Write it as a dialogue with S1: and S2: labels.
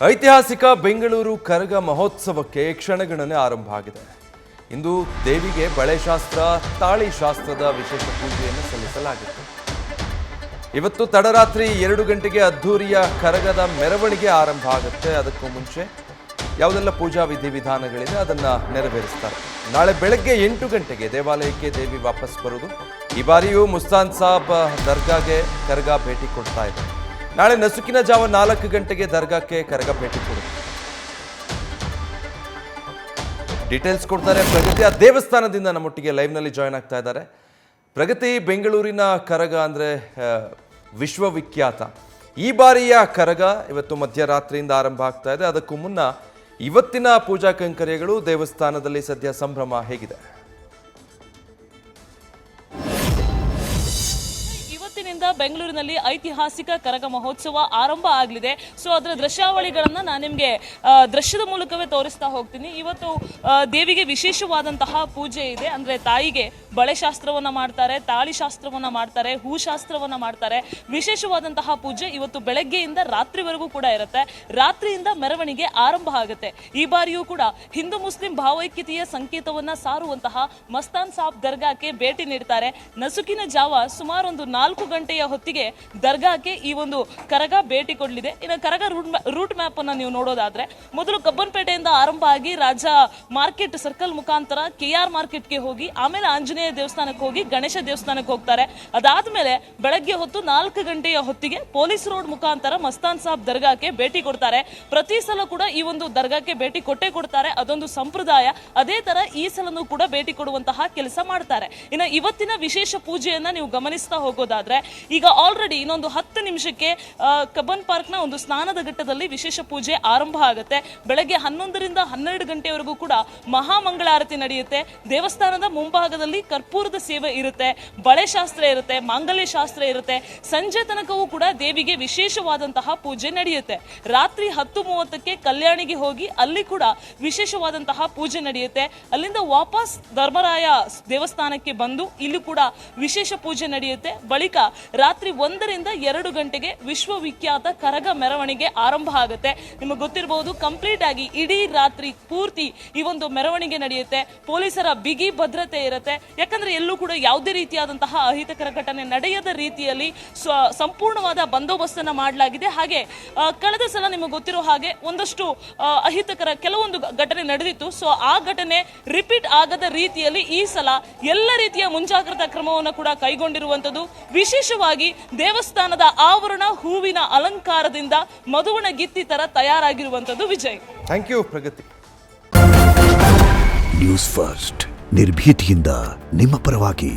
S1: ಐತಿಹಾಸಿಕ ಬೆಂಗಳೂರು ಕರಗ ಮಹೋತ್ಸವಕ್ಕೆ ಕ್ಷಣಗಣನೆ ಆರಂಭ ಆಗಿದೆ. ಇಂದು ದೇವಿಗೆ ಬಳೆಶಾಸ್ತ್ರ, ತಾಳಿ ಶಾಸ್ತ್ರದ ವಿಶೇಷ ಪೂಜೆಯನ್ನು ಸಲ್ಲಿಸಲಾಗಿತ್ತು. ಇವತ್ತು ತಡರಾತ್ರಿ 2 ಗಂಟೆಗೆ ಅದ್ಧೂರಿಯ ಕರಗದ ಮೆರವಣಿಗೆ ಆರಂಭ ಆಗುತ್ತೆ. ಅದಕ್ಕೂ ಮುಂಚೆ ಯಾವುದೆಲ್ಲ ಪೂಜಾ ವಿಧಿವಿಧಾನಗಳಿದೆ ಅದನ್ನು ನೆರವೇರಿಸ್ತಾರೆ. ನಾಳೆ ಬೆಳಗ್ಗೆ 8 ಗಂಟೆಗೆ ದೇವಾಲಯಕ್ಕೆ ದೇವಿ ವಾಪಸ್ ಬರುವುದು. ಈ ಬಾರಿಯೂ ಮುಸ್ತಾನ್ ಸಾಬ್ ದರ್ಗಾಗೆ ಕರಗ ಭೇಟಿ ಕೊಡ್ತಾ ಇದೆ. ನಾಳೆ ನಸುಕಿನ ಜಾವ 4 ಗಂಟೆಗೆ ದರ್ಗಾಕ್ಕೆ ಕರಗ ಭೇಟಿ ಕೊಡುತ್ತೆ. ಡೀಟೇಲ್ಸ್ ಕೊಡ್ತಾರೆ ಪ್ರಗತಿ. ಆ ದೇವಸ್ಥಾನದಿಂದ ನಮ್ಮೊಟ್ಟಿಗೆ ಲೈವ್ನಲ್ಲಿ ಜಾಯ್ನ್ ಆಗ್ತಾ ಇದ್ದಾರೆ. ಪ್ರಗತಿ, ಬೆಂಗಳೂರಿನ ಕರಗ ಅಂದರೆ ವಿಶ್ವವಿಖ್ಯಾತ. ಈ ಬಾರಿಯ ಕರಗ ಇವತ್ತು ಮಧ್ಯರಾತ್ರಿಯಿಂದ ಆರಂಭ ಆಗ್ತಾ ಇದೆ. ಅದಕ್ಕೂ ಮುನ್ನ ಇವತ್ತಿನ ಪೂಜಾ ಕೈಂಕರ್ಯಗಳು, ದೇವಸ್ಥಾನದಲ್ಲಿ ಸದ್ಯ ಸಂಭ್ರಮ ಹೇಗಿದೆ?
S2: ಇವತ್ತಿನಿಂದ ಬೆಂಗಳೂರಿನಲ್ಲಿ ಐತಿಹಾಸಿಕ ಕರಗ ಮಹೋತ್ಸವ ಆರಂಭ ಆಗಲಿದೆ. ಸೊ ಅದರ ದೃಶ್ಯಾವಳಿಗಳನ್ನ ನಾನು ನಿಮಗೆ ದೃಶ್ಯದ ಮೂಲಕವೇ ತೋರಿಸ್ತಾ ಹೋಗ್ತೀನಿ. ಇವತ್ತು ದೇವಿಗೆ ವಿಶೇಷವಾದಂತಹ ಪೂಜೆ ಇದೆ. ಅಂದ್ರೆ ತಾಯಿಗೆ ಬಳೆಶಾಸ್ತ್ರವನ್ನ ಮಾಡ್ತಾರೆ, ತಾಳಿ ಶಾಸ್ತ್ರವನ್ನ ಮಾಡ್ತಾರೆ, ಹೂಶಾಸ್ತ್ರವನ್ನ ಮಾಡ್ತಾರೆ. ವಿಶೇಷವಾದಂತಹ ಪೂಜೆ ಇವತ್ತು ಬೆಳಗ್ಗೆಯಿಂದ ರಾತ್ರಿವರೆಗೂ ಕೂಡ ಇರುತ್ತೆ. ರಾತ್ರಿಯಿಂದ ಮೆರವಣಿಗೆ ಆರಂಭ ಆಗುತ್ತೆ. ಈ ಬಾರಿಯೂ ಕೂಡ ಹಿಂದೂ ಮುಸ್ಲಿಂ ಭಾವೈಕ್ಯತೆಯ ಸಂಕೇತವನ್ನ ಸಾರುವಂತಹ ಮಸ್ತಾನ್ ಸಾಬ್ ದರ್ಗಾಕ್ಕೆ ಭೇಟಿ ನೀಡ್ತಾರೆ. ನಸುಕಿನ ಜಾವ ಸುಮಾರು ಒಂದು 4 ಗಂಟೆಯ ಹೊತ್ತಿಗೆ ದರ್ಗಾಕ್ಕೆ ಈ ಒಂದು ಕರಗ ಭೇಟಿ ಕೊಡಲಿದೆ. ಇನ್ನು ಕರಗ ರೂಟ್ ಮ್ಯಾಪ್ ಅನ್ನ ನೀವು ನೋಡೋದಾದ್ರೆ, ಮೊದಲು ಕಬ್ಬನ್ಪೇಟೆಯಿಂದ ಆರಂಭ ಆಗಿ ರಾಜ ಮಾರ್ಕೆಟ್ ಸರ್ಕಲ್ ಮುಖಾಂತರ KR ಮಾರ್ಕೆಟ್ಗೆ ಹೋಗಿ, ಆಮೇಲೆ ಆಂಜನೇಯ ದೇವಸ್ಥಾನಕ್ಕೆ ಹೋಗಿ ಗಣೇಶ ದೇವಸ್ಥಾನಕ್ಕೆ ಹೋಗ್ತಾರೆ. ಅದಾದ್ಮೇಲೆ ಬೆಳಗ್ಗೆ ಹೊತ್ತು 4 ಗಂಟೆಯ ಹೊತ್ತಿಗೆ ಪೊಲೀಸ್ ರೋಡ್ ಮುಖಾಂತರ ಮಸ್ತಾನ್ ಸಾಬ್ ದರ್ಗಾಕ್ಕೆ ಭೇಟಿ ಕೊಡ್ತಾರೆ. ಪ್ರತಿ ಸಲ ಕೂಡ ಈ ಒಂದು ದರ್ಗಾಕ್ಕೆ ಭೇಟಿ ಕೊಟ್ಟೇ ಕೊಡ್ತಾರೆ. ಅದೊಂದು ಸಂಪ್ರದಾಯ. ಅದೇ ತರ ಈ ಸಲನೂ ಕೂಡ ಭೇಟಿ ಕೊಡುವಂತಹ ಕೆಲಸ ಮಾಡ್ತಾರೆ. ಇನ್ನು ಇವತ್ತಿನ ವಿಶೇಷ ಪೂಜೆಯನ್ನ ನೀವು ಗಮನಿಸ್ತಾ ಹೋಗೋದಾದ್ರೆ, ಈಗ ಆಲ್ರೆಡಿ ಇನ್ನೊಂದು 10 ನಿಮಿಷಕ್ಕೆ ಕಬ್ಬನ್ ಪಾರ್ಕ್ನ ಒಂದು ಸ್ನಾನದ ಘಟ್ಟದಲ್ಲಿ ವಿಶೇಷ ಪೂಜೆ ಆರಂಭ ಆಗುತ್ತೆ. ಬೆಳಗ್ಗೆ 11ರಿಂದ 12 ಗಂಟೆವರೆಗೂ ಕೂಡ ಮಹಾಮಂಗಳಾರತಿ ನಡೆಯುತ್ತೆ. ದೇವಸ್ಥಾನದ ಮುಂಭಾಗದಲ್ಲಿ ಕರ್ಪೂರದ ಸೇವೆ ಇರುತ್ತೆ, ಬಳೆಶಾಸ್ತ್ರ ಇರುತ್ತೆ, ಮಾಂಗಲ್ಯ ಶಾಸ್ತ್ರ ಇರುತ್ತೆ. ಸಂಜೆ ತನಕವೂ ಕೂಡ ದೇವಿಗೆ ವಿಶೇಷವಾದಂತಹ ಪೂಜೆ ನಡೆಯುತ್ತೆ. ರಾತ್ರಿ 10:30ಕ್ಕೆ ಕಲ್ಯಾಣಿಗೆ ಹೋಗಿ ಅಲ್ಲಿ ಕೂಡ ವಿಶೇಷವಾದಂತಹ ಪೂಜೆ ನಡೆಯುತ್ತೆ. ಅಲ್ಲಿಂದ ವಾಪಸ್ ಧರ್ಮರಾಯ ದೇವಸ್ಥಾನಕ್ಕೆ ಬಂದು ಇಲ್ಲಿ ಕೂಡ ವಿಶೇಷ ಪೂಜೆ ನಡೆಯುತ್ತೆ. ಬಳಿಕ ರಾತ್ರಿ 1ರಿಂದ 2 ಗಂಟೆಗೆ ವಿಶ್ವವಿಖ್ಯಾತ ಕರಗ ಮೆರವಣಿಗೆ ಆರಂಭ ಆಗುತ್ತೆ. ನಿಮಗೆ ಗೊತ್ತಿರಬಹುದು, ಕಂಪ್ಲೀಟ್ ಆಗಿ ಇಡೀ ರಾತ್ರಿ ಪೂರ್ತಿ ಈ ಒಂದು ಮೆರವಣಿಗೆ ನಡೆಯುತ್ತೆ. ಪೊಲೀಸರ ಬಿಗಿ ಭದ್ರತೆ ಇರುತ್ತೆ. ಯಾಕಂದ್ರೆ ಎಲ್ಲೂ ಕೂಡ ಯಾವುದೇ ರೀತಿಯಾದಂತಹ ಅಹಿತಕರ ಘಟನೆ ನಡೆಯದ ರೀತಿಯಲ್ಲಿ ಸಂಪೂರ್ಣವಾದ ಬಂದೋಬಸ್ತನ್ನ ಮಾಡಲಾಗಿದೆ. ಹಾಗೆ ಕಳೆದ ಸಲ ನಿಮಗೆ ಗೊತ್ತಿರೋ ಹಾಗೆ ಒಂದಷ್ಟು ಅಹಿತಕರ ಕೆಲವೊಂದು ಘಟನೆ ನಡೆದಿತ್ತು. ಸೊ ಆ ಘಟನೆ ರಿಪೀಟ್ ಆಗದ ರೀತಿಯಲ್ಲಿ ಈ ಸಲ ಎಲ್ಲ ರೀತಿಯ ಮುಂಜಾಗ್ರತಾ ಕ್ರಮವನ್ನು ಕೂಡ ಕೈಗೊಂಡಿರುವಂತದ್ದು. ವಿಶೇಷವಾಗಿ ದೇವಸ್ಥಾನದ ಆವರಣ ಹೂವಿನ ಅಲಂಕಾರದಿಂದ ಮಧುವಣ ಗಿತ್ತಿ ತರ ತಯಾರಾಗಿರುವಂತದ್ದು. Vijay,
S1: thank you Pragati.
S3: News First, ನಿರ್ಭೀತಿಯಿಂದ ನಿಮ್ಮ ಪರವಾಗಿ.